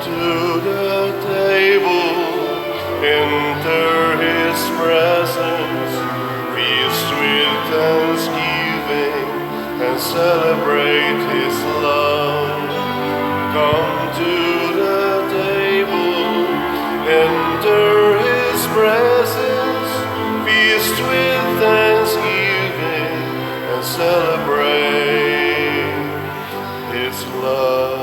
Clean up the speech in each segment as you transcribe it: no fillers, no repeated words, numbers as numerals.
to the table, enter his presence, feast with thanksgiving, and celebrate his love. Come to the table, enter his presence, feast with thanksgiving, and celebrate his love.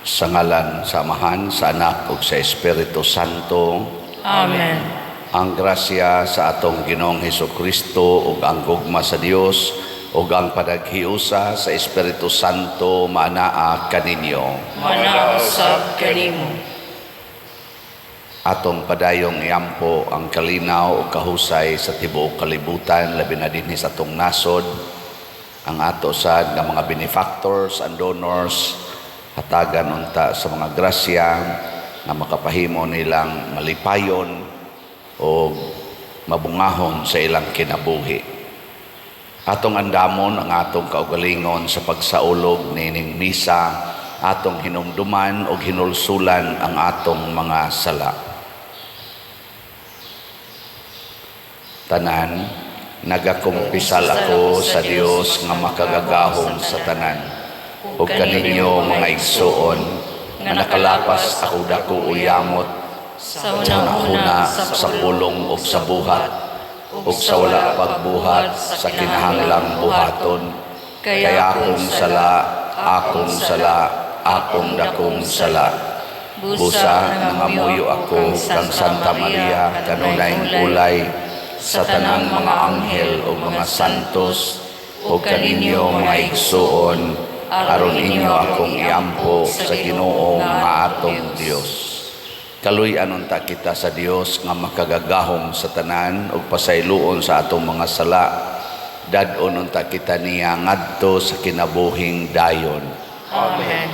Sa ngalan, sa Amahan, sa Anak, ug sa Espiritu Santo. Amen. Ang grasya sa atong Ginoong Hesukristo ug ang gugma sa Dios ug ang padaghiusa sa Espiritu Santo maanaa kaninyo. Manausab kanimo. Atong padayong iampo ang kalinaw ug kahusay sa tibuok kalibutan labi na dinhi sa atong nasod. Ang ato sad nga mga benefactors and donors hatagan unta sa mga grasya nga makapahimo nilang malipayon o mabungahon sa ilang kinabuhi. Atong andamon ang atong kaugalingon sa pagsaulog nining misa, atong hinumduman o hinulsulan ang atong mga sala. Tanan, nagakumpisal ako sa Dios nga makagagahom sa tanan. Ug kaninyo mga igsuon nga nakalapas ako dako uyamot Sa una sa pulong ug sa buhat ug sa wala pagbuhat sa kinahanglang buhaton. Kaya akong dakong sala. Busa nangamuyo ako kang Santa Maria kanunayng ulay sa tanang mga anghel ug mga santos ug kaninyo mga igsuon aron inyo akong iampo sa Ginoo nga atong Dios. Kaluy-an unta kita sa Dios nga makagagahom sa tanan ug pasayloon sa atong mga sala. Dad-on unta kita niya ngadto sa kinabuhing dayon. Amen.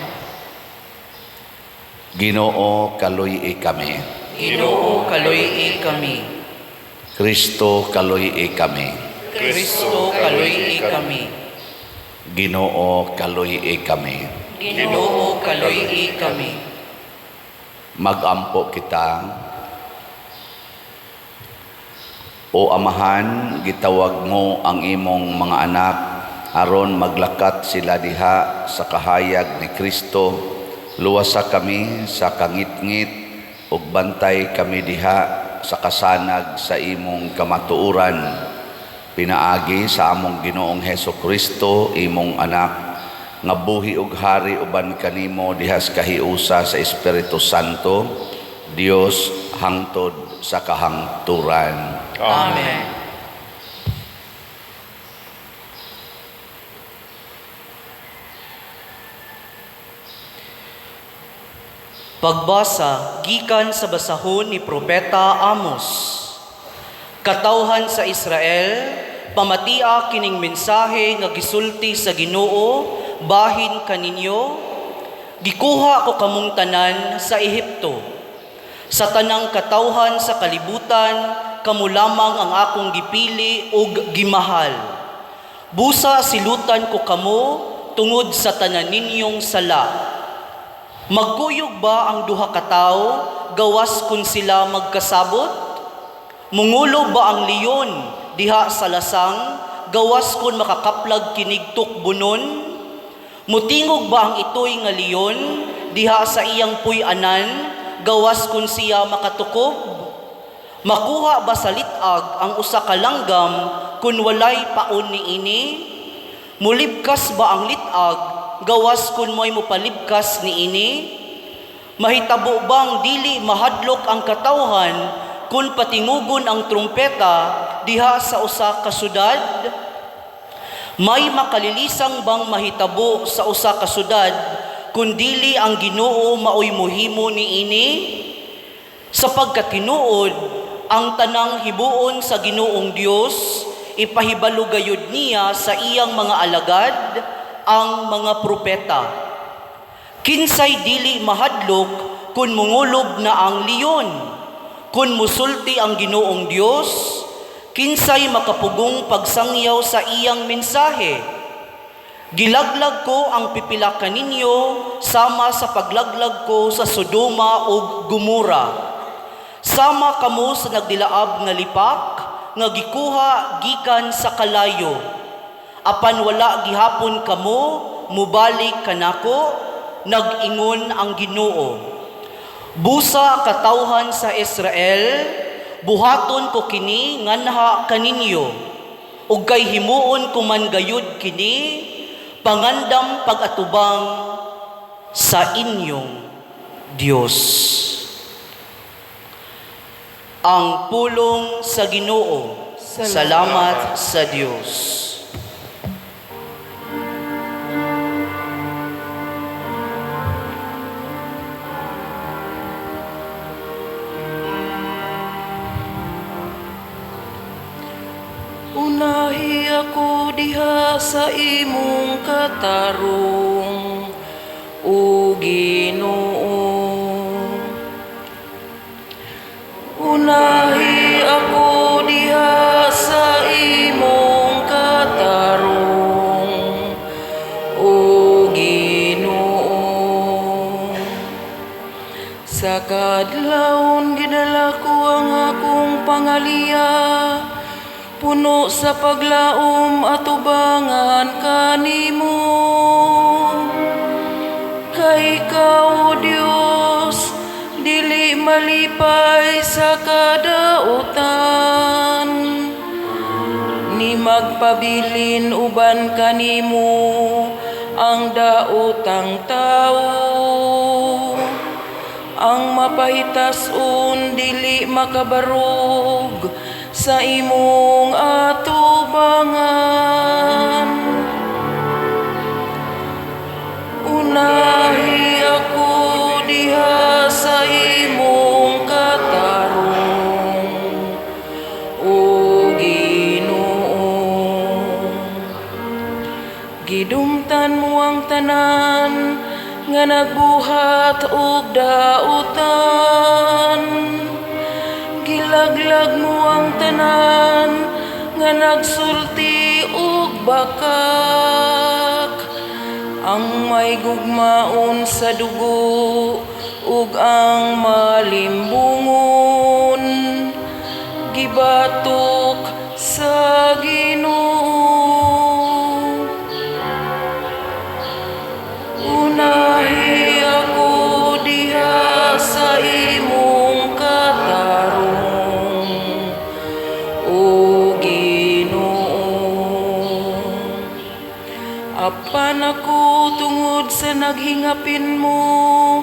Ginoo, kaluy-i kami. Ginoo, kaluy-i kami. Kristo, kaluy-i kami. Kristo, kaluy-i kami. Ginoo, kaluy-i kami. Ginoo, kaluy-i kami. Magampo kita. O Amahan, gitawag mo ang imong mga anak aron maglakat sila diha sa kahayag ni Kristo. Luwasa kami sa kangit-ngit ug bantay kami diha sa kasanag sa imong kamatuoran. Pinaagi sa among Ginoong Hesukristo, imong anak, nga buhi ug hari uban kanimo diha sa kahiusa sa Espiritu Santo, Dios hangtod sa kahangturan. Amen. Pagbasa gikan sa basahon ni Propeta Amos. Katawhan sa Israel, pamatia kining mensahe nga gisulti sa Ginoo bahin kaninyo. Gikuha ko kamong tanan sa Ehipto. Sa tanang katawhan sa kalibutan, kamo lamang ang akong gipili ug gimahal. Busa silutan ko kamo tungod sa tanan ninyong sala. Magkuyog ba ang duha ka tawo gawas kun sila magkasabot? Mungulo ba ang leon diha sa lasang gawas kun makakaplag kinig tukbunon? Mutingog ba ang itoy nga leon diha sa iyang puy-anan gawas kun siya makatukob? Makuha ba sa litag ang usa ka langgam kun walay paon niini? Mulibkas ba ang litag gawas kun mo'y mupalibkas niini? Mahitabo bang dili mahadlok ang katawhan kun patingugon ang trumpeta diha sa usa ka syudad? May makalilisang bang mahitabo sa usa ka syudad kun dili ang Ginoo maoy mohimo niini? Sapagkat tinuod ang tanang hibuon sa Ginoong Dios, ipahibalo gayud niya sa iyang mga alagad, ang mga propeta. Kinsay dili mahadlok kun mungulog na ang leon, kun musulti ang Ginoong Dios, kinsay makapugong pagsangyaw sa iyang mensahe. Gilaglag ko ang pipila kaninyo sama sa paglaglag ko sa Sodoma ug Gomora. Sama kamo sa nagdilaab nga lipak nga gikuha gikan sa kalayo. Apan wala gihapon kamo mubalik kanako, nag-ingon ang Ginoo. Busa katawhan sa Israel, buhaton ko kini nganha kaninyo. Ug kay himuon ko man gayud kini, pangandam pag-atubang sa inyong Dios. Ang pulong sa Ginoo. Salamat sa Dios. Unahi ako diha sa imong katarong, o Ginoo. Unahi ako diha sa imong katarong, o Ginoo. Sa kadlawon gidala ko ang akong pangalia, puno sa paglaom at ubangan kanimo. Kay ikaw, Diyos, dili malipay sa kadautan, ni magpabilin uban kanimo ang daotang tao. Ang mapahitas-on dili makabarog sa imong atubangan. Unahi ako diha sa imong katarong, o Ginoo. Gidumtan mo ang tanan nga nagbuhat og dautan. Gilaglag mo ang tanan nga nagsulti ug bakak. Ang may gugmaon sa dugo ug ang malimbungon, gibatok sa Ginoo. Unahi ako diha sa imong katarong, o Ginoo. Apan ako tungod sa naghingapin mo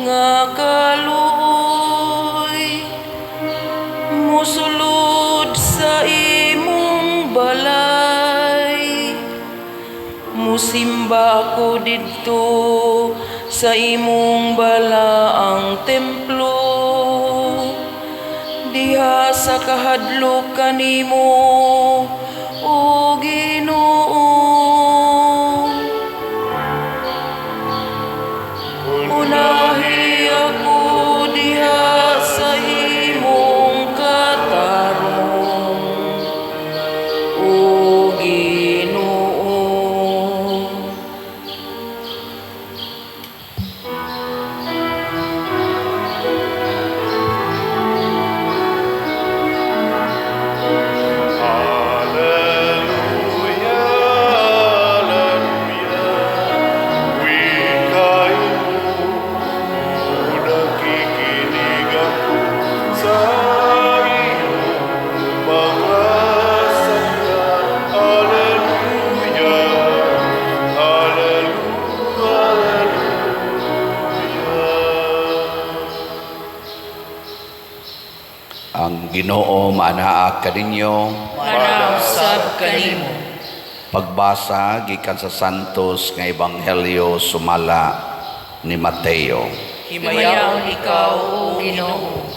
nga kaluoy, musulod sa imong balay. Musimba ako didto sa imong balaang templo, diha sa kahadlok kanimo, o Ginoo. Unahi ako diha sa imong katarong, o Ginoo. Hallelujah, hallelujah. Wikay mo, nakikinig ako sa iyong mga salita. Hallelujah, hallelujah, hallelujah. Ang Ginoo manaa kaninyo. Manawsab kanimo. Pagbasa gikan sa Santos nga Ebanghelyo sumala ni Mateo. Himayaon ikaw, o Ginoo.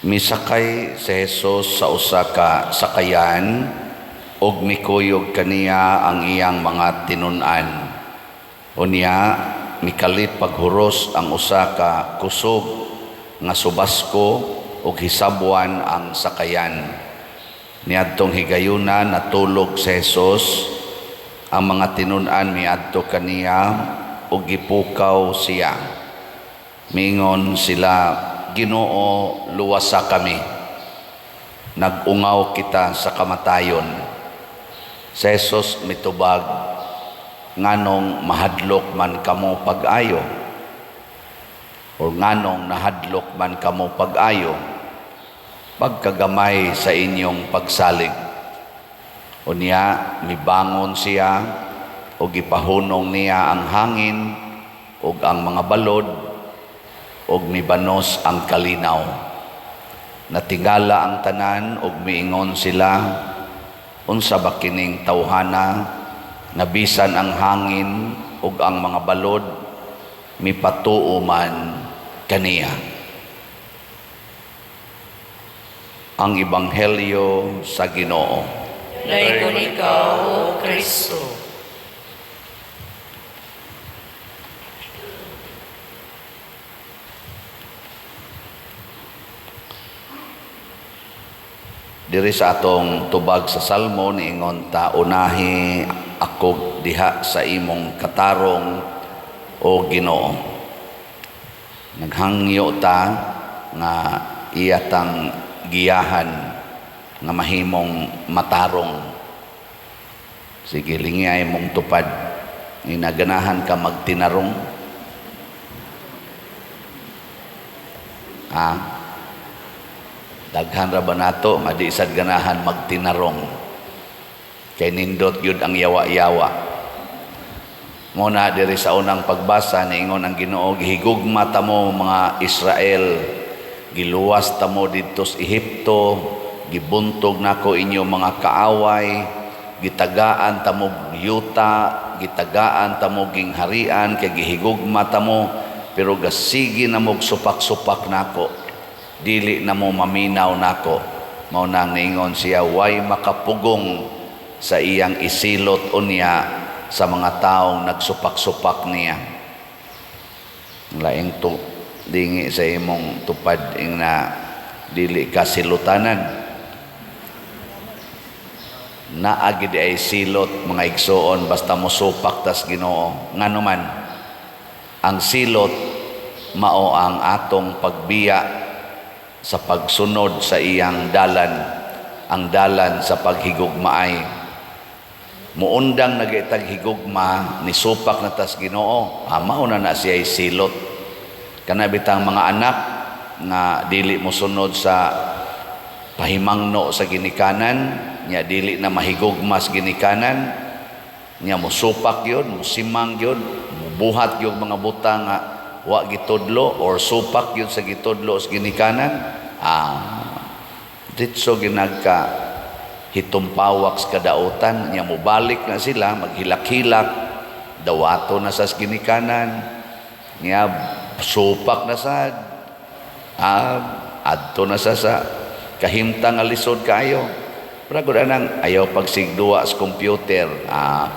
Misakay si Jesus sa usa ka sakayan ug mikuyog kaniya ang iyang mga tinun-an. Unya mikalit paghuros ang usa ka kusog nga subasko ug hisabwan ang sakayan. Niadtong higayuna natulog si Jesus, ang mga tinun-an miadto kaniya ug gipukaw siya. Mingon sila, Ginoo, luwasa kami. Nagungaw kita sa kamatayon. Si Jesus mitubag, nganong mahadlok man kamo pag-ayo, o nganong nahadlok man kamo pag-ayo, pagkagamay sa inyong pagsalig. Unya, mibangon siya, o gipahunong niya ang hangin, o ang mga balod, o mibanos ang kalinaw. Natingala ang tanan, o miingon sila, unsa ba kining tawhana, nabisan ang hangin, o ang mga balod, mipatuo man kaniya. Ang Ebanghelyo sa Ginoo. Dayon ikaw, O Kristo. Diri sa atong tubag sa Salmo niingon ta, unahi ako diha sa imong katarong, O Ginoo. Naghangyo ta nga iyatang giyahan nga mahimong matarong. Sige, lingay mong tupad. Inaganahan ka magtinarong. Daghan ra ba nato, madiisad ganahan magtinarong. Kay nindot yun ang yawa-yawa. Muna diri sa unang pagbasa, niingon ang Ginoo, gihigugma ta mo mga Israel, giluwas ta mo didto sa Ehipto, gibuntog nako inyo mga kaaway, gitagaan ta mo yuta, gitagaan ta mo gingharian, kay gihigugma ta mo, pero gasigi na mo supak-supak nako, dili na mo maminaw nako. Mao nang niingon siya, way makapugong sa iyang isilot unya sa mga taong nagsupak-supak niya. Laing to dingi sa imong tupad ing na dili ka silutanan. Naagid ay silot mga igsoon basta mo supak tas Ginoo. Ngano man ang silot mao ang atong pagbiya sa pagsunod sa iyang dalan, ang dalan sa paghigugmaay. Muundang nagitag higugma ni supak na tas Ginoo, mao na siya ay silot. Kana bitang mga anak nga dili mo sunod sa pahimangno sa ginikanan, nya dili na mahigugmas ginikanan, nya mosupak yun, mosimang yun, mubuhat yung mga buta nga wa gitudlo or supak yun sa gitudlo sa ginikanan. Ditso ginagka hitumpawak sa kadautan, nya mubalik na sila, maghilak-hilak, dawato na sa ginikanan, nya supak na sad, adto na sa kahimtang alisod kayo. Pero anang ayaw pagsigduwa sa computer,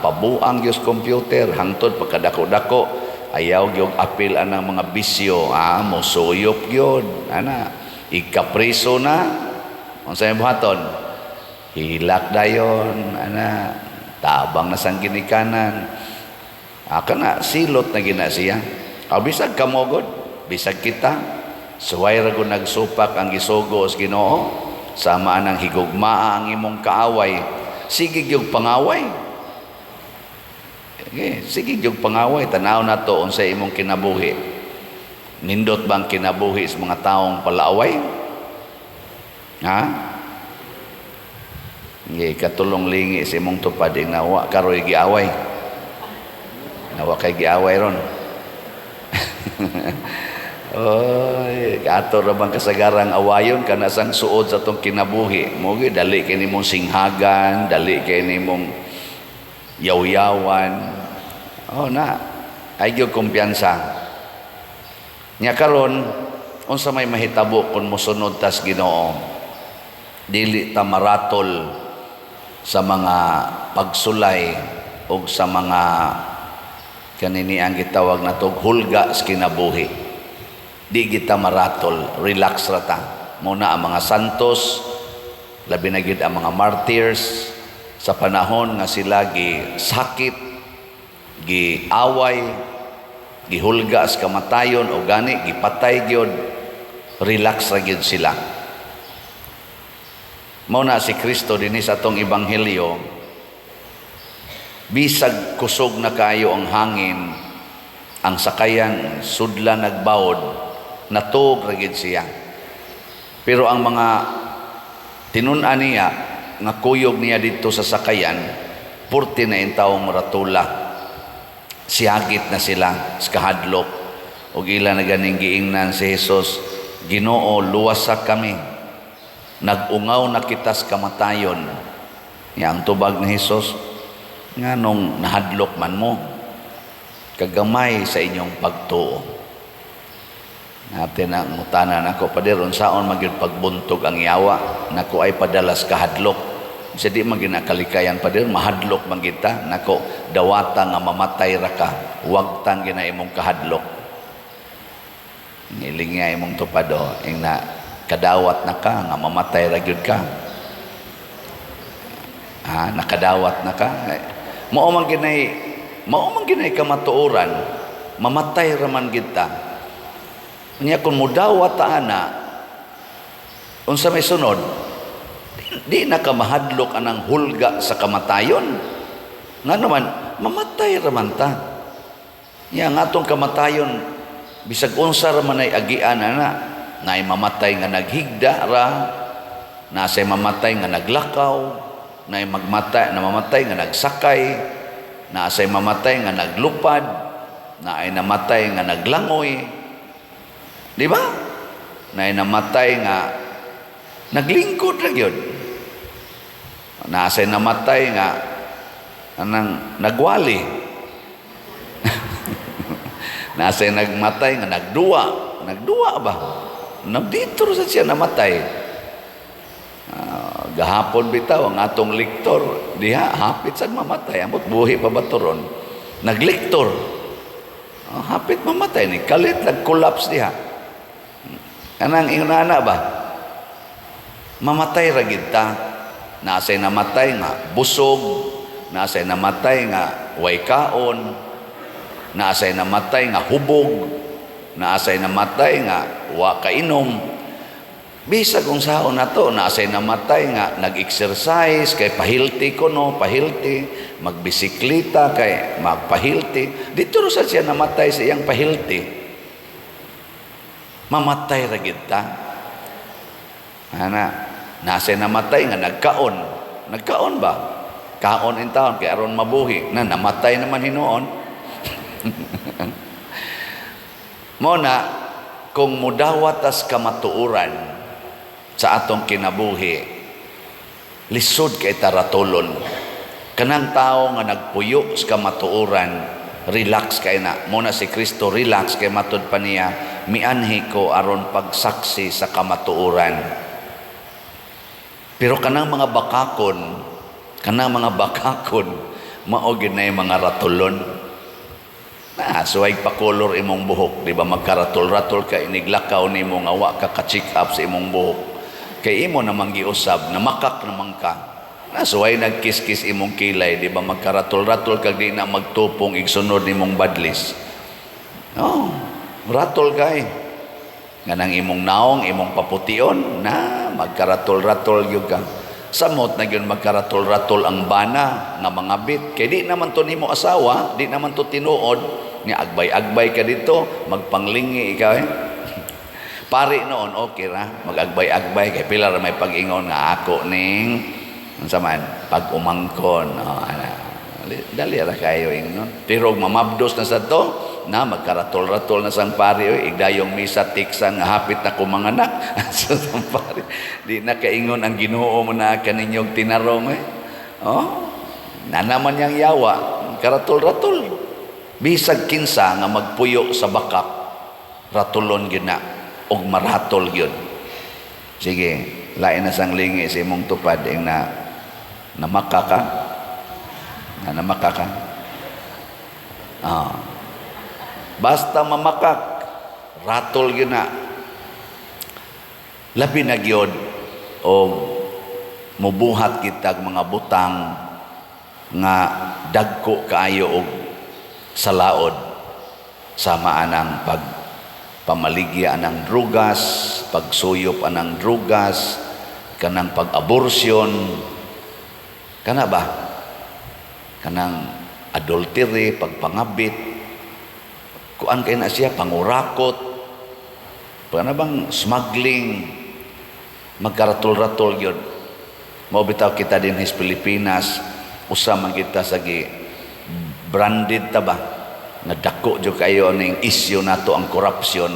pabuang yung computer, hangtod pagkadako-dako, ayaw yung apil anang mga bisyo, musuyop yun, ikapriso na, kung sa'yo buhaton, hilak dayon, tabang na sang ginikanan, kana silot na ginasiya. Bisag kamogod, bisag kita, suway rago nagsupak ang gisugo sa Ginoo, sama ng higugmaa ang imong kaaway, sigig yung pangaway. Sigig yung pangaway, tanaw na to unsay imong kinabuhi. Nindot bang kinabuhi sa mga taong palaaway? Katulong lingi sa imong tupad, nawa karoy giaway. Nawa kay giaway ron. Ato ra bang kasagarang awayon kana sang suod sa tong kinabuhi. Mogi dali kay nimong singhagan, dali kay nimong yaw-yawan. Ay gyud kumpiyansa. Nya karon unsa may mahitabo kun mosunod tas Ginoo? Dili ta maratol sa mga pagsulay o sa mga kanini ang gitawag na tog hulga sa kinabuhi. Di kita maratol, relax rata. Muna ang mga santos, Labi na gid ang mga martyrs sa panahon nga sila sakit, giaway, gihulga sa kamatayon o gani gipatay gyud, relax ra gyud sila. Mao na si Kristo dinhi sa atong ebanghelyo, bisag kusog na kayo ang hangin, ang sakayan sudla nagbawod, natuog ra gyud siya. Pero ang mga tinun-an niya nga kuyog niya dito sa sakayan, 40 na intawong ratula. Siyagit na sila sa kahadlok. O ila na ganing giingnan si Jesus, Ginoo, luwasa kami. Nagungaw na kita sa kamatayon. Yang tubag ni Jesus, nga nung nahadlok man mo, kagamay sa inyong pagtuo. Natin na ngutanan ako, Pader, unsaon magyud pagbuntog ang yawa, nako ay padalas kahadlok. Sa di maginakalikaya, Pader, mahadlok man kita, nako dawata nga mamatay ra ka, huwag tang gina imong kahadlok. Niling nga imong tupado, ing na kadawat na ka, nga mamatay ra gyud ka. Nakadawat na ka. Mao man ginay kamatuoran, mamatay ra man gid ta. Niya kung mudawat ana, unsa may sunod, di na ka mahadlok anang hulga sa kamatayon. Nga naman, mamatay raman ta. Niya nga atong kamatayon, bisag unsa raman ay agian ana, na ay mamatay nga naghigda ra, na say mamatay nga naglakaw, na ay mamatay nga nagsakay, na say mamatay nga naglupad, na ay namatay nga naglangoy, di ba? Na namatay nga naglingkod ra gyud. Nasay namatay nga anang nagwali. Nasay nagmatay nga nagduwa ba? Nagdito sa siya namatay. Gahapon bitaw ang atong liktor diha hapit sad mamatay, amot buhi pa baturon. Nagliktor. Hapit mamatay ni kalit nag-collapse diha. Anang inana ba? Mamatay ra gid ta. Nasay namatay nga busog, nasay namatay nga way kaon, nasay namatay nga hubog, nasay namatay nga wa kainom. Bisag kung saon nato, nasay namatay nga nag-exercise kay pahilti magbisikleta kay magpahilti. Dito sa siya namatay sa iyang pahilti. Mamatay ra gid ta. Nasay namatay nga nagkaon ba? Kaon in taon kay aron mabuhi. Namatay naman hinuon. Mo na kung mudawat as kamatuoran sa atong kinabuhi, lisod kay taratulon. Kanang tao nga nagpuyo sa kamatuoran, relax kay na. Muna si Kristo relax kay matud pa niya, mianhi ko aron pagsaksi sa kamatuoran. Pero kanang mga bakakon, mao gid na mga ratulon. Suway pa color imong buhok, di ba magkaratol-ratol ka, iniglakaw nimo nga wa ka ka-check up sa imong buhok. Kay imo namang giusab, namakak naman ka. Suway nagkiskis imong kilay, di ba magkaratol-ratol ka, di na magtupong igsunod nimong badlis. Ratol kay. Nga nang imong naong, imong papution, magkaratol-ratol yun ka. Samot na yun magkaratol-ratol ang bana nga mga bit. Kaya di naman to nimo asawa, di naman to tinuod, nga agbay-agbay ka dito, magpanglingi ikaw Pari noon, okay ra, mag-agbay-agbay, kaya pila ra may pag-ingon nga ako ning, saman, pag-umangkon, dali ra kayo ingnon. Pero mamabdos na sa to, magkaratol-ratol na sang pari, igdayong misa tiksan nga hapit na kumanganak. So sang pari, di na kaingon ang Ginoo mo na kaninyong tinarong na naman yang yawa, karatol-ratol. Bisag kinsa nga magpuyo sa bakak, ratulon gyud na og maratol gyud. Sige, lain na sang lingi sa imong tupad ing namaka ka. Basta mamakak, ratol gyud na. Labi na gyud og mubuhat kitag mga butang nga dagko kaayo og salaod sama anang pagpamaligya anang drugas, pagsuyop anang drugas, kanang pag-abortion, kana ba? Kanang adultery, pagpangabit, kuan kay na siya, pangurakot, kana bang smuggling, magkaratol-ratol yun. Mao bitaw kita din sa Pilipinas, usa man kita sa branded ta ba? Nadako jud kayo ning issue nato ang corruption.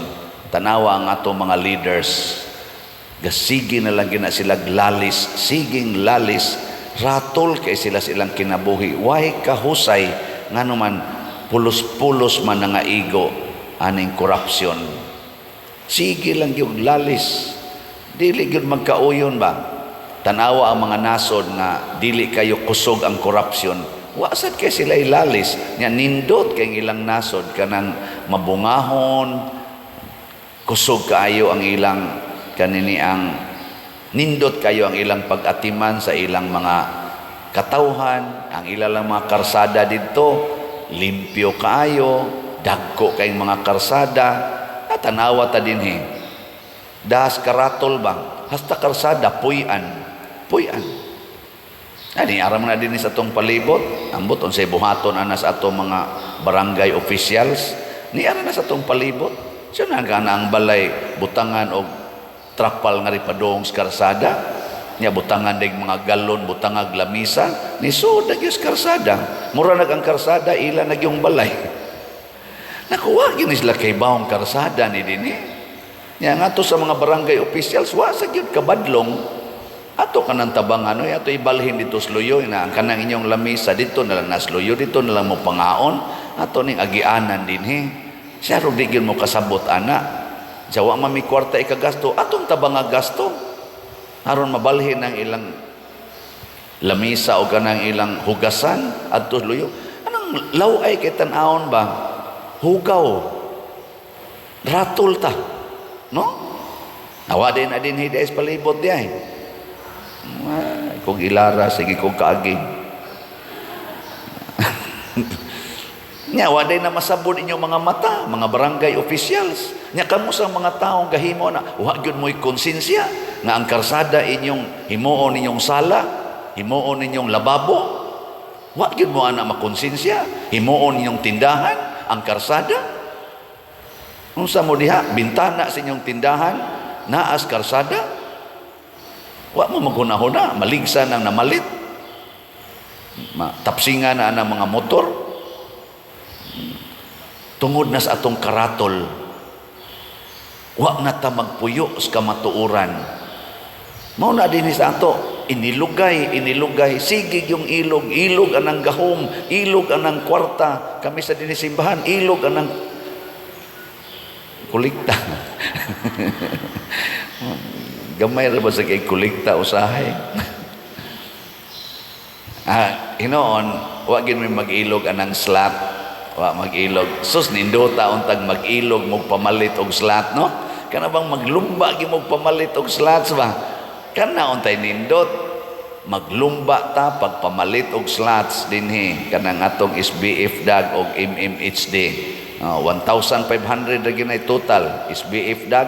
Tanawa ang ato mga leaders. Gasigi na lang gina sila lalis, siging lalis, ratol kay sila silang kinabuhi. Why kahusay nganuman pulos-pulos man nga igo aning corruption. Sige lang yung lalis. Dili gyud magkauyon ba? Tanawa ang mga nasod nga dili kayo kusog ang corruption. Wasad kay sila ilalis. Nya nindot kay ilang nasod kanang mabungahon, kusog kaayo ang ilang kanini ang nindot kayo ang ilang pag-atiman sa ilang mga katawhan, ang ilang mga karsada dito, limpyo kaayo, dagko kayong mga karsada, at tanawa ta dinhi. Das karatol bang, hasta karsada, puyan. Ani aram na din sa atong palibot, ambot unsay buhaton ana sa atong mga barangay officials, ni ara na sa atong palibot. Siya na ang balay butangan og trapal nga ripadong sa karsada. Nya butangan dig mga galon, butangag lamisa, ni sodag yung karsada. Mura nag ang karsada, ila nag yung balay. Nakuha yun sila kay baong karsada ni dini. Nya nga to sa mga barangay officials, wasag yun kabadlong. Ato kanang tabang ano, ato ibalhin dito sluyo, na ang kanang inyong lamisa, dito na lang nasluyo, dito na lang mo pangaon, ato ning agianan din he. Siya ro digin mo kasabot ana. Jawa mami kwarta ikagasto, atong tabang nga gasto. Aron mabalhin ang ilang lamisa o kanang ilang hugasan adto sluyo. Anong laway kay tan-awon ba? Hugaw. Ratol ta. No? Nawa din adin hides palibot di ay. Kung ilara, sige kong kaagi. Nya, waday na masabod inyong mga mata, mga barangay officials. Nya, kamo sa mga taong gahimo na, wag yun mo'y konsensya, nga ang karsada inyong himuon ninyong sala, himuon ninyong lababo, wag yun mo ana makonsensya, himuon ninyong tindahan, ang karsada. Kung sa mo diha, bintana sa inyong tindahan, naas karsada, wa mo maghuna-huna, maligsa nang namalit. Tapsingan na ang mga motor. Tungod na sa atong karatol, wa na ta magpuyo sa kamatuuran. Mao na din sa ato, inilugay, sigig yung ilog anang gahom, ilog anang kwarta, kami sa dinisimbahan, ilog anang kulikta. Gamay ra ba sa kay kolekta usahay? Hinoon, wa gid may mag-ilog anang slot, wa mag-ilog. Sus nindota untag mag-ilog mo pamalit og slot, no? Kana bang maglumba gi mo pamalit og slots ba? Kana untay nindot maglumba ta pagpamalit og slots dinhi kanang atong SBF dag og MMHD. 1,500 ra ginay total, SBF dag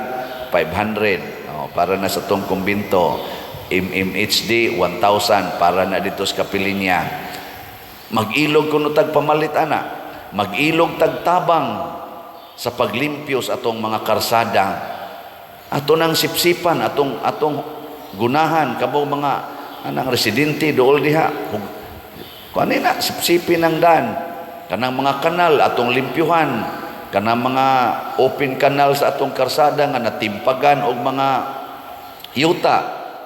500. Para na sa tong kumbinto, MMHD 1,000 para na dito sa Kapilinya. Mag-ilog kuno tag pamalit ana, mag-ilog tag tabang sa paglimpyo sa atong mga karsada, ato nang sipsipan atong gunahan kabong mga anang residente dool diha. Kanina sipsipin ang daan, kanang mga kanal atong limpyuhan, kanang mga open canal sa atong karsada nga natimpagan og mga yuta,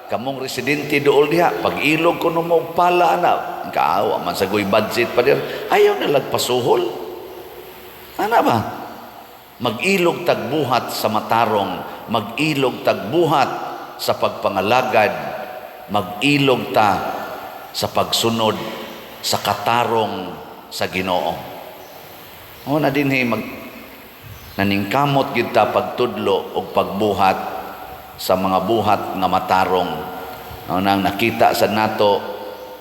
kamong residente dool diha, pag ilog kuno mo pala na, kaawa man sa goy budget pa dir, ayaw na lagpasuhol. Ana ba? Mag-ilog tagbuhat sa matarong, mag-ilog tagbuhat sa pagpangalagad, mag-ilog ta sa pagsunod sa katarong sa Ginoo. O na dinhi naningkamot gyud ta pagtudlo og pagbuhat sa mga buhat nga matarong. nang nakita sa nato,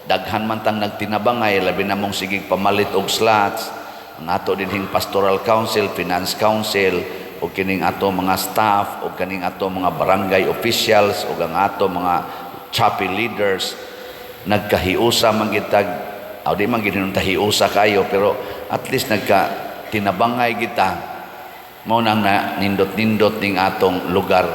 daghan man tang nagtinabangay, labi na mong sigig pamalit og slots, ang ato dinhing pastoral council, finance council, o kining ato mga staff, o kining ato mga barangay officials, o ang ato mga chapel leaders, nagkahiusa man gitag, di man ginunta hiusa kayo, pero at least tinabangay kita, mo nang na nindot-nindot ning atong lugar.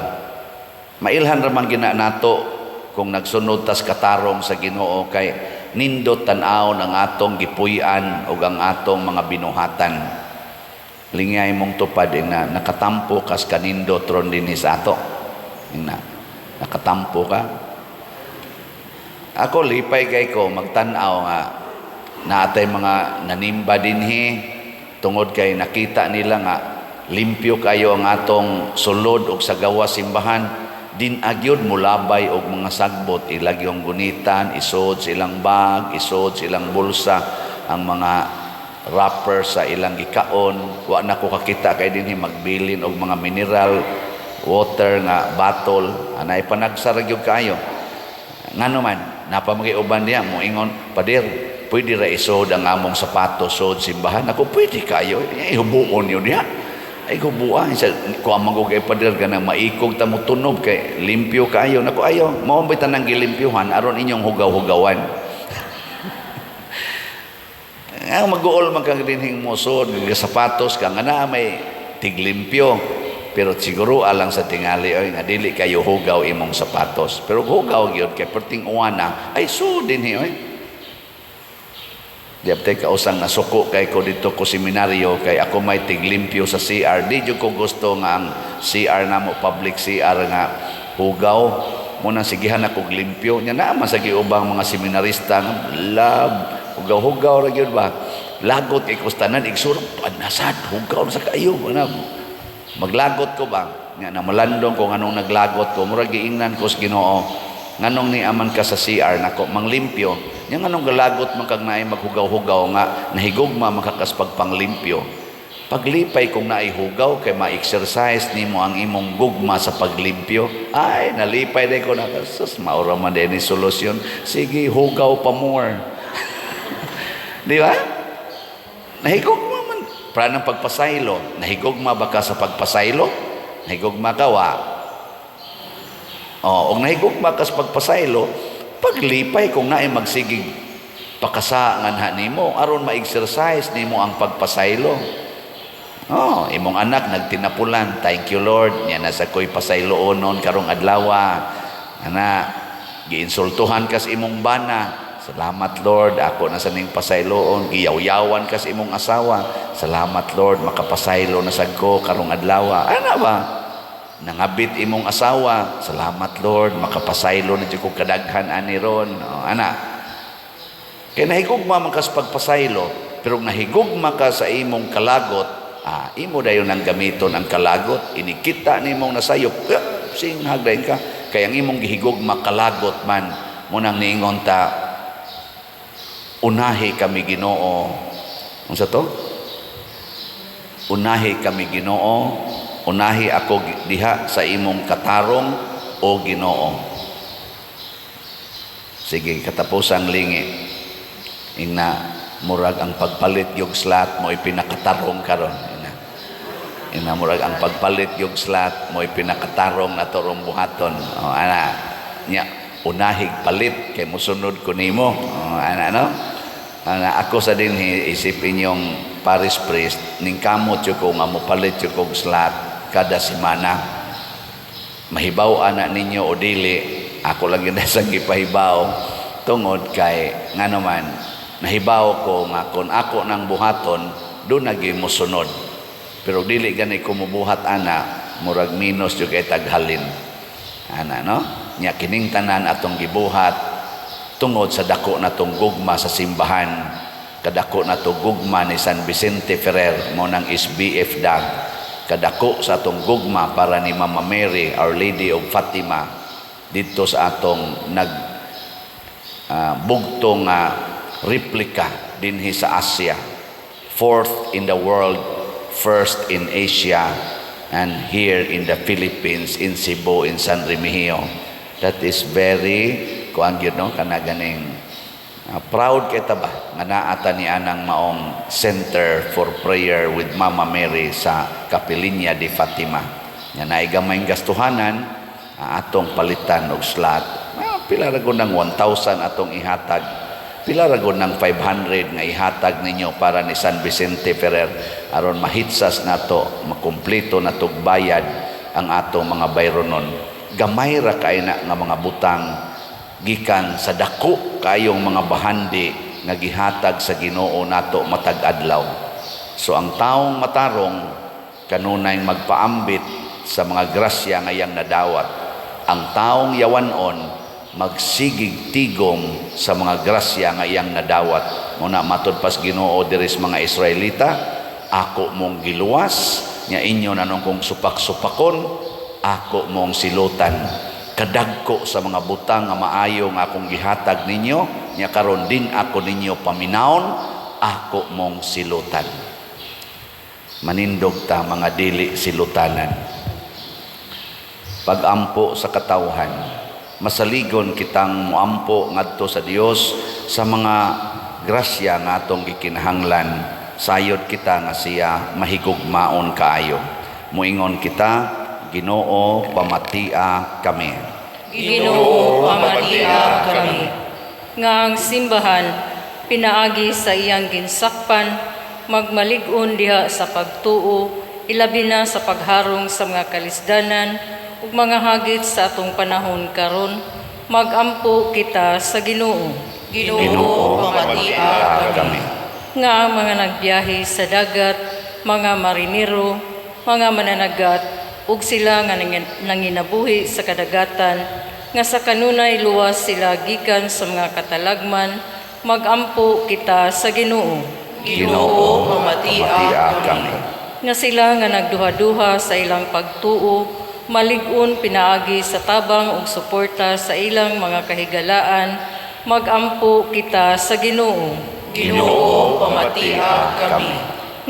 Mailhan raman gina nato kung nagsunod tas katarong sa Ginoo, kay nindot tan-awon ang atong gipuy-an ug ang atong mga binuhatan. Lingay mong tupad na nakatampo kas kanindot ron dinhi sa ato. Nakatampo ka. Ako lipay kay ko magtan-aw nga naatay mga nanimba dinhi tungod kay nakita nila nga limpyo kayo ang atong sulod ug sa gawa simbahan. Din agyod mulabay og mga sagbot, ilagyong gunitan, isod sa ilang bag, isod sa ilang bulsa, ang mga wrapper sa ilang gikaon. Wa na ko kakita kay dinhi magbilin og mga mineral water nga bottle, anay panagsaragyog kayo. Ngano man napamagiuban diya mo ingon, pader, pwede ra isod ang among sapatos sod simbahan. Ako pwede kayo, ihubuon yun diya. Ay kubuan sa kuamang ko kay pader ka na maikog ta mo tunog kay limpyo kayo. Nako ayo, mao bay tanang gilimpyuhan aron inyong hugaw-hugawan. Ang mag-uol man kang dinhing mosod, sapatos ka nga na may tiglimpyo. Pero siguro alang sa tingali oy nga dili kayo hugaw imong sapatos. Pero hugaw gyud kay perting uwana ay so dinhi oy. Di aptay kausang nasuko kay ko dito ko seminaryo kay ako may tiglimpyo sa CR. Di jud ko gusto nga ang CR namo public CR nga hugaw. Muna sigihan ako limpyo. Nya na man sa giubang mga seminarista nga love hugaw-hugaw ra gyud ba. Lagot kay kustanan igsurong panasad hugaw sa kayo na. Maglagot ko ba? Nga na malandong ko nganong naglagot ko murag giingnan ko sa Ginoo. Nganong ni aman ka sa CR nako manglimpyo. Yang anong galagot man kag naay maghugaw-hugaw nga nahigugma makakas pagpanglimpyo. Paglipay kung naay hugaw kay ma-exercise nimo ang imong gugma sa paglimpyo. Ay nalipay day ko na sus maura man din ni solusyon. Sige hugaw pa more. Di ba? Nahigugma man para ng pagpasaylo. Nahigugma ba ka sa pagpasaylo? Nahigugma ka wa. Og nahigugma ka sa pagpasaylo, paglipay kung naay magsigig pakasa nga nimo aron ma-exercise nimo ang pagpasaylo. Imong anak nagtinapulan, thank you Lord, nya na sa koy pasayloonon karong adlaw. Ana giinsultuhan kas imong bana, salamat Lord, ako na sa ning pasayloon. Giyaw-yawan kas imong asawa, salamat Lord, makapasaylo na sad ko karong adlaw. Ana ba? Nangabit imong asawa, salamat Lord, makapasaylo na dyan ko kadaghan ani ron. Ana, kaya nahigugma man ka sa pagpasaylo, pero nahigugma ka sa imong kalagot, imo dayon ang gamiton ang kalagot, inikita ni imong nasayop, singhagdain ka, kaya ang imong gihigugma kalagot man, munang niingon ta, unahi kami Ginoo. Unsa to? Unahi kami Ginoo, unahi ako diha sa imong katarong o Ginoo. Sige, katapusang lingi. Ina murag ang pagpalit yung slot mo ipinakatarong karon. Ina murag ang pagpalit yung slot mo ipinakatarong na torong buhaton. Ana, nya unahig palit kay musunod ko nimo. Ana no? Ana ako sa dinhi isipin yung parish priest ning kamot yo ko nga mo palit yo kog slot kada semana. Mahibaw ana ninyo o dili, ako lang yun sa gipahibaw tungod kay ngano man nahibaw ko nga kung ako nang buhaton doon naging musunod, pero dili gani ko mubuhat ana murag minus yung kay taghalin ana no. Nya kining tanan atong gibuhat tungod sa dako natong gugma sa simbahan, kadako nato gugma ni San Vicente Ferrer mo nang SBF Dag, kadako sa atong gugma para ni Mama Mary, Our Lady of Fatima, dito sa atong bugtong replika dinhi sa Asia, 4th in the world, 1st in Asia, and here in the Philippines, in Cebu, in San Remigio. That is very kuan gyud no kana ganing proud kita ba nga naata ni anang maong Center for Prayer with Mama Mary sa Capilinia de Fatima. Nga naigamay gastuhanan atong palitan og slot. Pila ra gud ng 1,000 atong ihatag. Pila ra gud ng 500 nga ihatag ninyo para ni San Vicente Ferrer aron mahitsas nato, makumpleto natog bayad ang atong mga bayronon. Gamay ra kay na nga mga butang gikan sa dako kayong mga bahandi nga gihatag sa Ginoo nato matag adlaw. So ang taong matarong kanunay magpaambit sa mga grasya nga iyang nadawat. Ang taong yawanon magsigig tigom sa mga grasya nga iyang nadawat. Muna matod pas Ginoo diri sa mga Israelita, ako mong giluwas nya inyo nanong kong supak-supakon, ako mong silutan. Kadagko sa mga butang nga maayo nga akong gihatag ninyo, nya karon din ako ninyo paminaon, ako mong silutan. Manindog ta mga dili silutanan. Pagampo sa katawhan, masaligon kitang muampo ngadto sa Dios sa mga grasya nga atong gikinahanglan. Sayod kita nga siya mahigugmaon kaayo. Muingon kita, Ginoo pamatia kami. Ginoo pamatia kami. Nga ang simbahan pinaagi sa iyang ginsakpan, magmalig-on diha sa pagtuo, ilabi na sa pagharong sa mga kalisdanan ug mga hagit sa atong panahon karon. Magampo kita sa Ginoo. Ginoo pamatia kami. Nga ang mga nagbiyahe sa dagat, mga marinero, mga mananagat, ug sila nga nanginabuhi sa kadagatan, nga sa kanunay luwas sila gikan sa mga katalagman, magampo kita sa Ginoo. Ginoo pamatia kami. Nga sila nga nagduha-duha sa ilang pagtuo, malig-on pinaagi sa tabang ug suporta sa ilang mga kahigalaan, magampo kita sa Ginoo. Ginoo pamatia kami.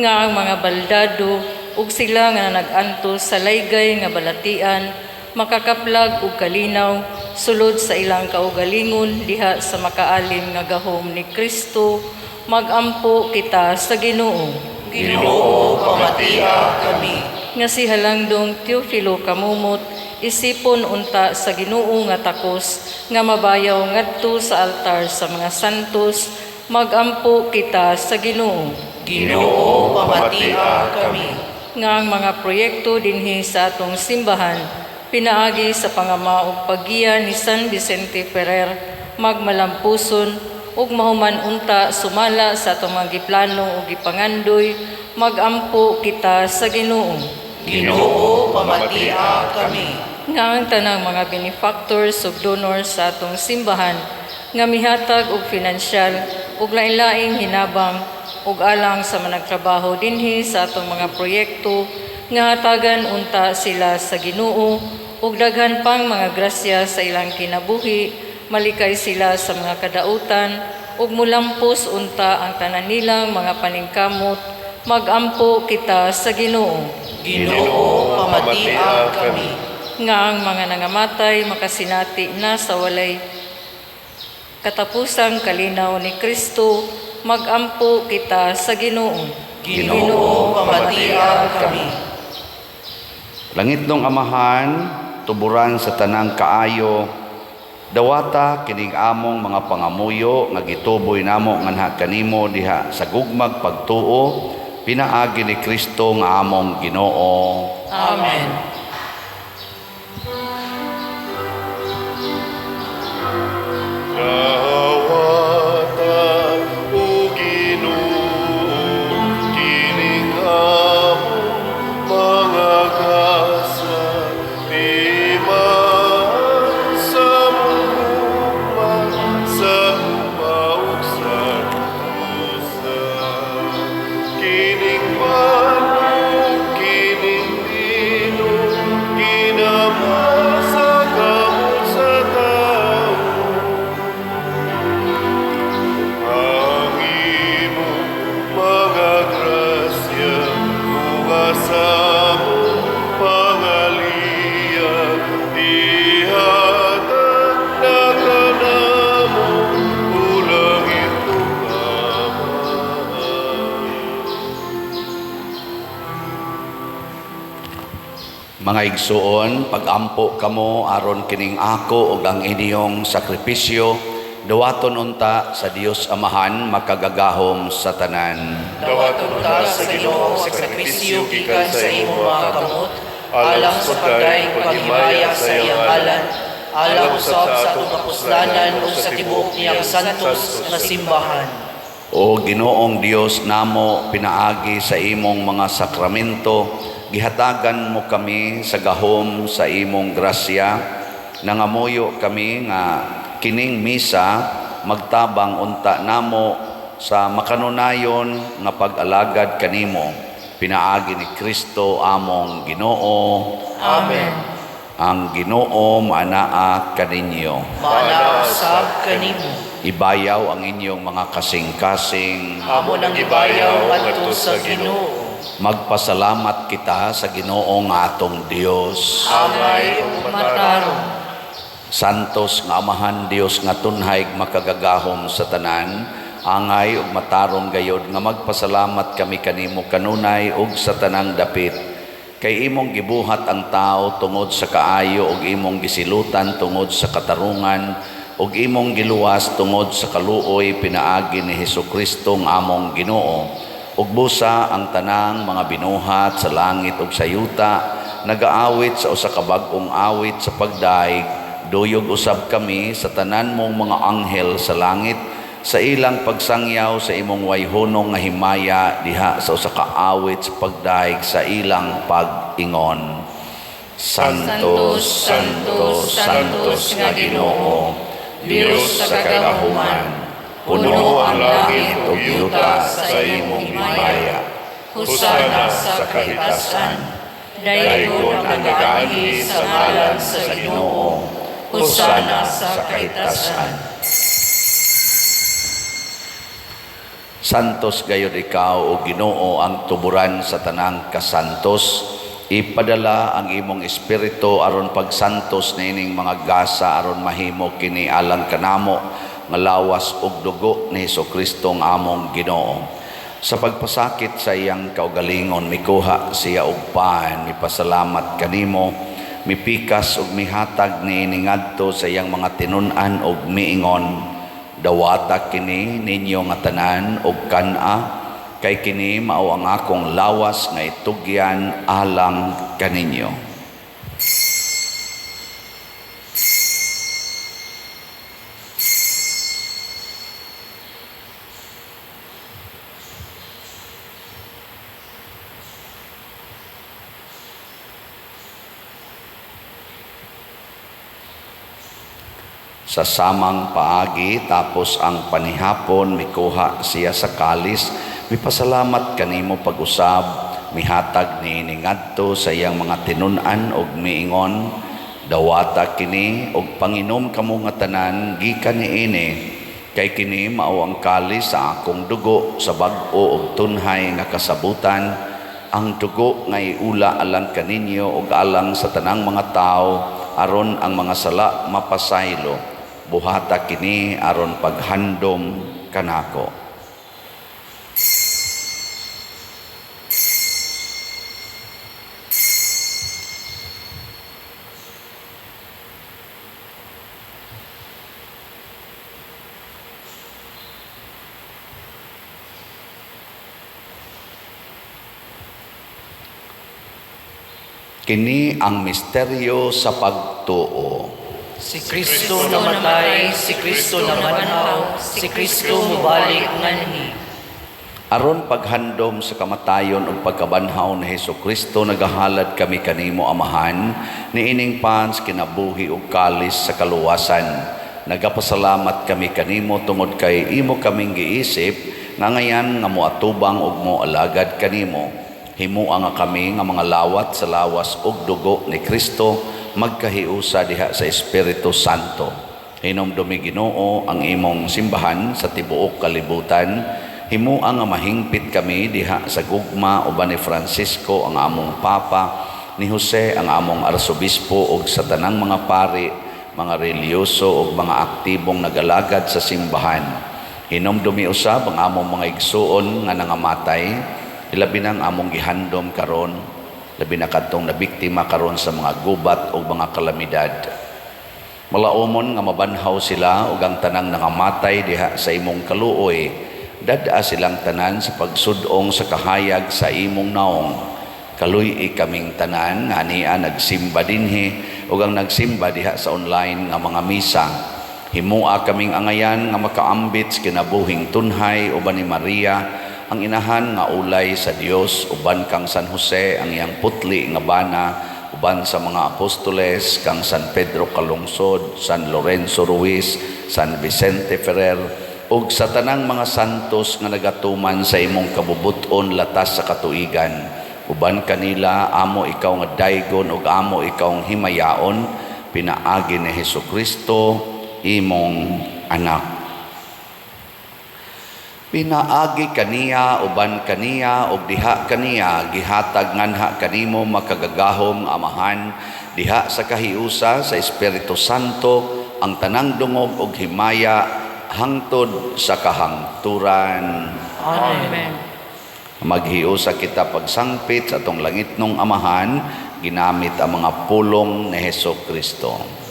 Nga ang mga baldado ug sila nga nag-antos sa laygay nga balatian, makakaplag ug kalinaw sulod sa ilang kaugalingon diha sa makaalim nga gahom ni Kristo, magampo kita sa Ginoo. Ginoo pamatia kami. Nga si Halangdong Teofilo Kamumot, isipon unta sa Ginoo nga takos, nga mabayaw ngadto sa altar sa mga santos, magampo kita sa Ginoo. Ginoo pamatia kami. Nga ang mga proyekto dinhi sa atong simbahan, pinaagi sa pangamaog paggiya ni San Vicente Ferrer, magmalampuson ug mahuman unta sumala sa atong mga giplano ug gipangandoy, magampo kita sa Ginoo. Ginoo pamatia kami. Nga ang tanang mga benefactors ug donors sa atong simbahan, nga mihatag og pinansyal ug lain-laing hinabang ug alang sa managtrabaho dinhi sa atong mga proyekto, nga hatagan unta sila sa Ginoo ug daghan pang mga grasya sa ilang kinabuhi, malikay sila sa mga kadautan ug mulampos unta ang tanan nilang mga paningkamot, magampo kita sa Ginoo. Ginoo pamatia kami. Nga ang mga nangamatay makasinati na sa walay katapusang kalinaw ni Kristo, magampo kita sa Ginoo. Ginoo pamatia kami. Langit nung Amahan, tuburan sa tanang kaayo, dawata kining among mga pangamuyo nga gituboy namo nganha kanimo diha sa gugmag pagtuo, pinaagi ni Kristo nga among Ginoo. Amen. Dawata o Ginoo, kining among mga grasya, di man sa mugman, sa humaog sa pusa. Kining man o kining dino, Mga igsuon, pagampo kamo aron kining ako ug ang inyong sakripisyo, duwaton unta sa Dios Amahan makagagahom sa tanan. Dawaton ta sa Ginoo sa sakripisyo gikan sa imong mga kamot, alang sa pagdaing paghimaya sa iyang ngalan, alang usab sa atong kapuslanan ug sa tibuok niyang santos nga simbahan. O Ginoong Dios namo, pinaagi sa imong mga sakramento, gihatagan mo kami sa gahom sa imong grasya, nangamuyo kami nga kining misa magtabang unta namo sa makanunayon nga pag-alagad kanimo, pinaagi ni Kristo among Ginoo. Amen. Ang Ginoo maanaa kaninyo. Maana usab kanimo. Ibayaw ang inyong mga kasing-kasing. Amo nang ibayaw ngadto sa Ginoo. Magpasalamat kita sa Ginoong atong Dios. Amay ug matarong. Santos nga Amahan Dios nga tunhay makagagahom sa tanan, angay ug matarong gayod nga magpasalamat kami kanimo kanunay ug sa tanang dapit. Kay imong gibuhat ang tao tungod sa kaayo ug imong gisilutan tungod sa katarungan ug imong giluwas tungod sa kaluoy pinaagi ni Hesukristo nga among Ginoo. Ug busa ang tanang mga binuhat sa langit ug sa yuta nagaawit sa usa ka bag-ong awit sa pagdaig. Duyog usab kami sa tanan mong mga anghel sa langit sa ilang pagsangyaw sa imong wayhonong nga himaya diha sa usa ka awit sa pagdaig sa ilang pag-ingon. Santos, Santos, Santos nga Ginoo, Dios sa kagahuman, puno ang langit ug yuta sa imong himaya. Husana sa kahitasan. Dayon ang nagaanhi sa ngalan sa Ginoo. Husana sa kahitasan. Santos gayud ikaw o Ginoo ang tuburan sa tanang kasantos. Ipadala ang imong espiritu aron pagsantos niining mga gasa aron mahimo kini alang kanamo nga lawas ug dugo ni Hesukristo ang among Ginoo. Sa pagpasakit sa iyang kaugalingon mikuha siya og paan, mipasalamat kanimo, mipikas ug mihatag niini ngadto sa iyang mga tinun-an ug miingon, dawata kini ninyo nga tanan ug kana, kay kini mao ang akong lawas nga itugyan alang kaninyo. Sa samang paagi tapos ang panihapon mikuha siya sa kalis, mipasalamat kanimo pag-usab, mihatag niini ngadto sa iyang mga tinun-an ug miingon, dawata kini ug panginom kamo nga tanan gikan niini, kay kini mao ang kalis sa akong dugo sa bag-o ug tunhay nga kasabutan, ang dugo nga iula alang kaninyo ug alang sa tanang mga tao aron ang mga sala mapasaylo. Buhata kini aron paghandom kanako. Kini ang misteryo sa pagtuo. Si Kristo namatay, si Kristo namanhaw, si Kristo mubalik nganhi. Aron paghandom sa kamatayon ug pagkabanhaw ni Hesukristo nagahalad kami kanimo Amahan niining pans kinabuhi ug kalis sa kaluwasan. Nagapasalamat kami kanimo tungod kay imo kaming giisip nga ngayan nga moatubang ug moalagad kanimo. Himuang nga kami nga mga lawat sa lawas ug dugo ni Kristo magkahiusa diha sa Espiritu Santo. Hinumdumi Ginoo ang imong simbahan sa tibuok kalibutan. Himuang nga mahingpit kami diha sa gugma uban ni Francisco ang among Papa, ni Jose ang among Arsobispo ug sa tanang mga pari, mga reliyoso ug mga aktibong nagalagad sa simbahan. Hinumdumi usab ang among mga igsuon nga nangamatay, ilabi nang among gihandom karon. labi na kadtong nabiktima karon sa mga gubat o mga kalamidad. Malaumon nga mabanhaw sila ug ang tanang nangamatay diha sa imong kaluoy, dada silang tanan sa pagsudong sa kahayag sa imong naong. Kaluy kaming tanan nga niya nagsimba dinhi ug ang nagsimba diha sa online nga mga misa. Himua kaming angayan nga makaambit sa kinabuhing tunhay uban ni Maria, ang inahan nga ulay sa Dios, uban kang San Jose ang iyang putli nga bana, uban sa mga apostoles kang San Pedro Calungsod, San Lorenzo Ruiz, San Vicente Ferrer, ug sa tanang mga santos nga nagatuman sa imong kabubuton latas sa katuigan. Uban kanila amo ikaw nga daygon ug amo ikaw nga himayaon, pinaagi ni Hesukristo imong anak. Pinaagi kaniya uban kaniya ug diha kaniya gihatag nganha kanimo makagagahom amahan diha sa kahiusa sa Espiritu Santo ang tanang dungog ug himaya hangtod sa kahangturan. Amen. Maghiusa kita pagsangpit sa atong langitnong amahan ginamit ang mga pulong ni Hesukristo.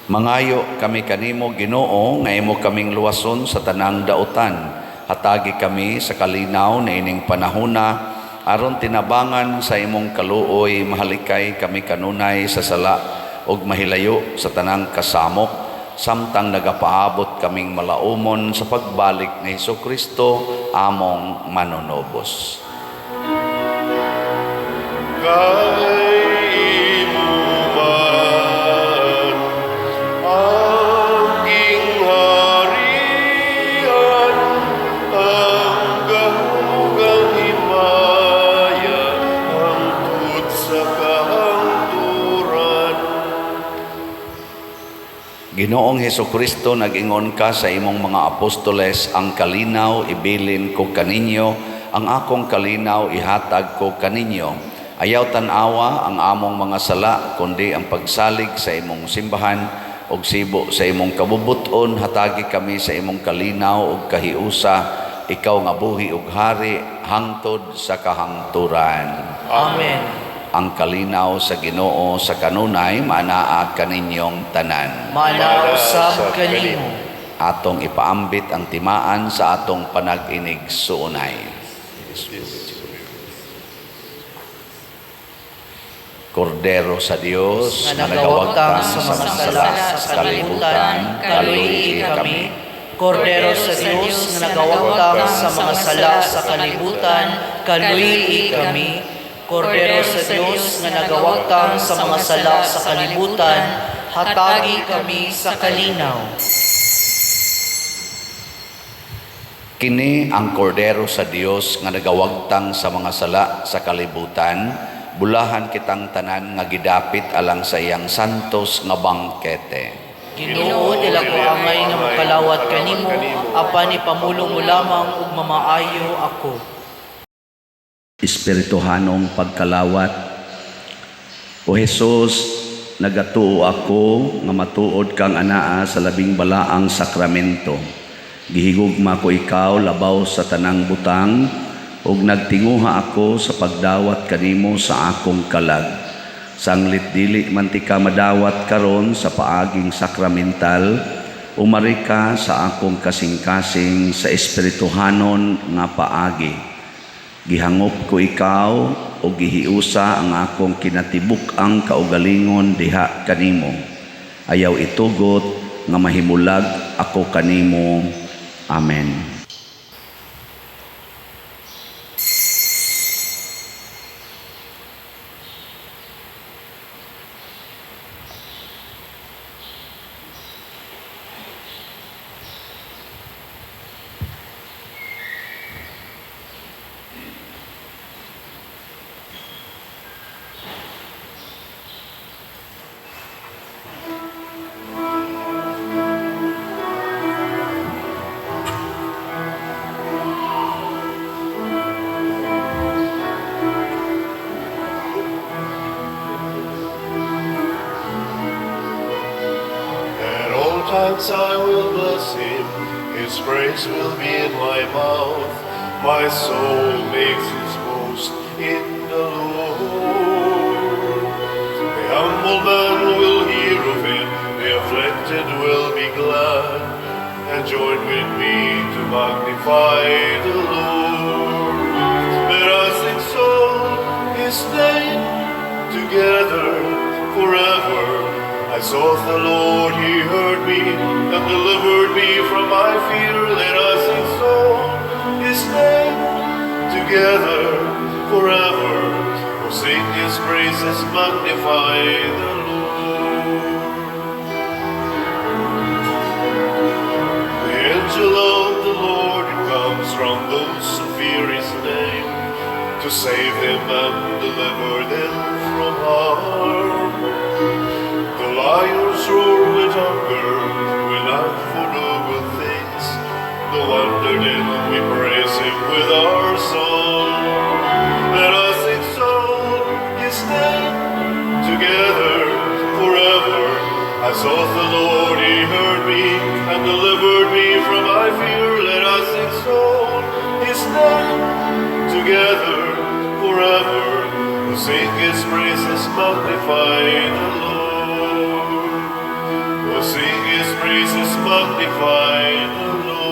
Mangayo kami kanimo Ginoo nga imo kaming luwason sa tanang dautan. Hatagi kami sa kalinaw na ining panahona aron tinabangan sa imong kaluoy mahalikay kami kanunay sa sala ug mahilayo sa tanang kasamok samtang nagapaabot kaming malaumon sa pagbalik ni Hesukristo among manunobos. Ginoong Hesukristo, nag-ingon ka sa imong mga apostoles, ang kalinaw ibilin ko kaninyo, ang akong kalinaw ihatag ko kaninyo. Ayaw tanawa ang among mga sala, kundi ang pagsalig sa imong simbahan ug sibo sa imong kabubuton. Hatagi kami sa imong kalinaw ug kahiusa, ikaw nga buhi ug hari hangtod sa kahangturan. Amen. Ang kalinaw sa Ginoo sa kanunay manaa kaninyong tanan. Manausab kanimo. Atong ipaambit ang timaan sa atong panag-inig suunay. Kordero sa Dios, Nga nagawagtang sa mga sala sa kalibutan, kaluyi kami. Kordero sa Dios, nga nagawagtang sa mga sala sa kalibutan, kaluyi kami. Kordero sa Diyos nga nagawagtang sa mga sala sa kalibutan, hatagi kami sa kalinaw. Kini ang kordero sa Dios nga nagawagtang sa mga sala sa kalibutan, bulahan kitang tanan nga gidapit alang sa iyang santos nga bangkete. Ginoo dila ko angay nga makalawat kanimo, apan ipamulong mo lamang ug mamaayo ako. Espirituhanong pagkalawat. O Jesus, nagatuo ako nga matuod kang anaa sa labing balaang sakramento. Gihigugma ko ikaw labaw sa tanang butang, ug nagtinguha ako sa pagdawat kanimo sa akong kalag. Sanglit dili man ti ka madawat karon sa paaging sakramental, umari ka sa akong kasing-kasing sa espirituhanon nga paagi. Gihangop ko ikaw o gihiusa ang akong kinatibuk-ang kaugalingon diha kanimo. Ayaw itugot nga mahimulag ako kanimo. Amen. At all times I will bless him, his praise will be in my mouth. My soul makes its boast in the Lord. The humble man will hear of him, the afflicted will be glad, and join with me to magnify the Lord. Let us exalt his name together forever. I sought the Lord, he heard me, and delivered me from my fear. Let us exalt his name together forever. Oh, sing his praises, magnify the Lord. The angel of the Lord comes from those who fear his name, to save them and deliver them from harm. The lions roar with hunger, we laugh for no good things. No wonder then we praise him with our song. Let us exalt his name together forever. I sought the Lord, he heard me, and delivered me from my fear. Let us exalt his name together forever. Who sing his praises, magnify the Lord. Who sing his praises, magnify the Lord.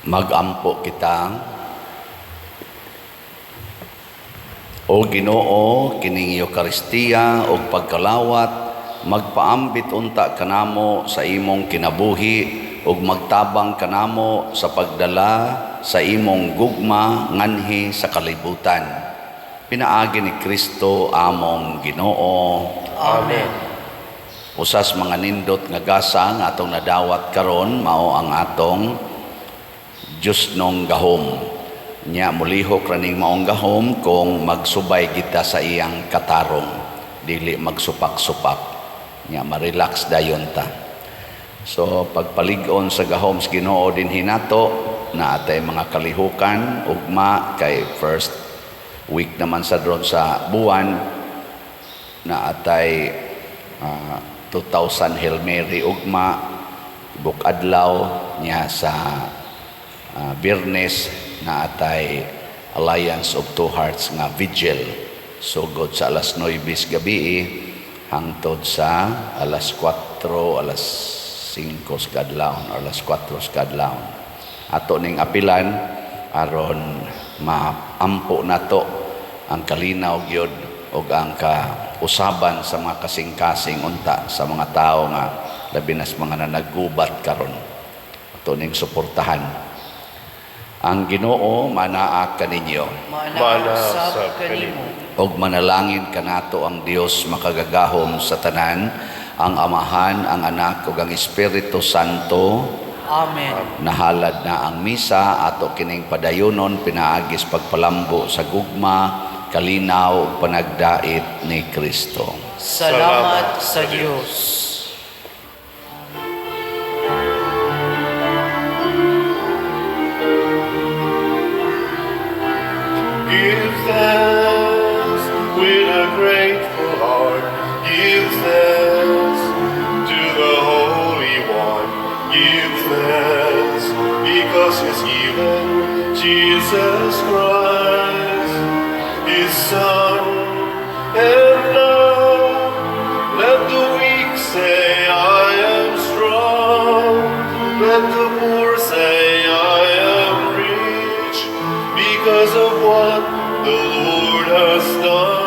Magampo kita. O Ginoo, kining Eucharistia o pagkalawat, magpaambit unta kanamo sa imong kinabuhi ug magtabang kanamo sa pagdala sa imong gugma nganhi sa kalibutan. Pinaagi ni Kristo among Ginoo. Amen. Usas mga nindot nga gasa nga atong nadawat karon mao ang atong Diyos nung gahom. Nya mulihok raning maong gahom kung magsubay kita sa iyang katarong, dili magsupak-supak. Nya ma-relax dayon ta. So pagpalig-on sa gahom sa Ginoo din hinato na atay mga kalihukan ugma kay first week naman sa dron sa buwan na atay 2,000 Hail Mary ugma bukadlaw niya sa Biyernes na atay Alliance of Two Hearts nga vigil. So god sa alas 9 gabi hangtod sa alas 4, alas 5 kadlawon, alas 4 kadlawon. Ato ning apilan aron maampo nato ang kalinaw gyud ug ang kausaban sa mga kasing-kasing unta sa mga tao nga labi na sa mga nanagubat karon. Ato ning suportahan. Ang Ginoo manaa kaninyo. Manasab kanimo. Og manalangin kanato ang Dios makagagahom sa tanan, ang Amahan, ang Anak ug ang Espiritu Santo. Amen. Nahalad na ang misa, ato kining padayonon, pinaagis pagpalambo sa gugma, kalinaw ug panagdait ni Kristo. Salamat sa Diyos. Give thanks with a grateful heart. Give thanks to the Holy One. Give thanks because He's given Jesus Christ, His Son. And now let the weak say, I am strong. Let the poor say, I am rich, because of what the Lord has done